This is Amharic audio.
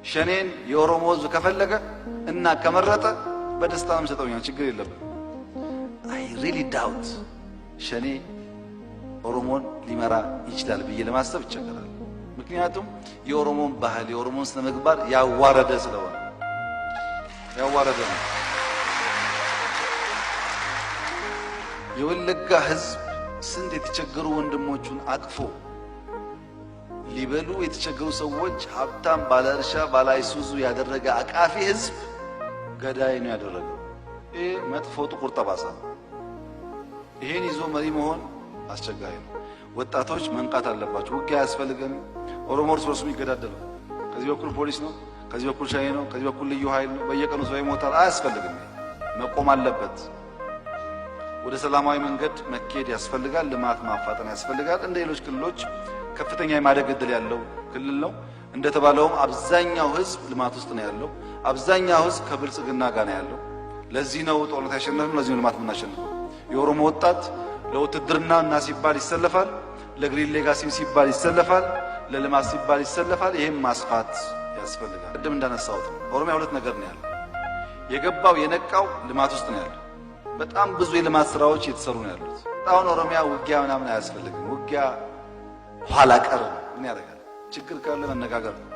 ሸኔን የኦሮሞ ህዝብ ከፈለገ እና ከመረጠ በደስታም ሰጠውኛል፣ ችግር የለብንም። አይ ሪሊ ዳውት ሸኔ ኦሮሞን ሊመራ ይችላል ብዬ ለማሰብ ይቸገራል። ምክንያቱም የኦሮሞን ባህል የኦሮሞን ስነ ምግባር ያዋረደ ስለሆነ ያዋረደ ነው። የወለጋ ህዝብ ስንት የተቸገሩ ወንድሞቹን አቅፎ ሊበሉ የተቸገሩ ሰዎች ሀብታም ባለ እርሻ ባለ አይሱዙ ያደረገ አቃፊ ህዝብ ገዳይ ነው ያደረገው። ይሄ መጥፎ ጥቁር ጠባሳ ነው። ይሄን ይዞ መሪ መሆን አስቸጋሪ ነው። ወጣቶች መንቃት አለባቸው። ውጊያ አያስፈልገንም። ኦሮሞ እርስ በርሱ የሚገዳደለው ከዚህ በኩል ፖሊስ ነው፣ ከዚህ በኩል ሸኔ ነው፣ ከዚህ በኩል ልዩ ኃይል ነው። በየቀኑ ሰው ይሞታል። አያስፈልግም። መቆም አለበት። ወደ ሰላማዊ መንገድ መካሄድ ያስፈልጋል። ልማት ማፋጠን ያስፈልጋል። እንደ ሌሎች ክልሎች ከፍተኛ የማደግ ዕድል ያለው ክልል ነው። እንደተባለውም አብዛኛው ህዝብ ልማት ውስጥ ነው ያለው። አብዛኛው ህዝብ ከብልጽግና ጋር ነው ያለው። ለዚህ ነው ጦርነት ያሸነፍነው። ለዚህ ነው ልማት የምናሸንፈው። የኦሮሞ ወጣት ለውትድርና እና ሲባል ይሰለፋል፣ ለግሪን ሌጋሲ ሲባል ይሰለፋል፣ ለልማት ሲባል ይሰለፋል። ይሄም ማስፋት ያስፈልጋል። ቅድም እንዳነሳሁት ኦሮሚያ ሁለት ነገር ነው ያለው። የገባው የነቃው ልማት ውስጥ ነው ያለው። በጣም ብዙ የልማት ስራዎች እየተሰሩ ነው ያሉት። አሁን ኦሮሚያ ውጊያ ምናምን አያስፈልግም። ውጊያ ኋላ ቀር ምን ያደርጋል? ችግር ካለ መነጋገር ነው።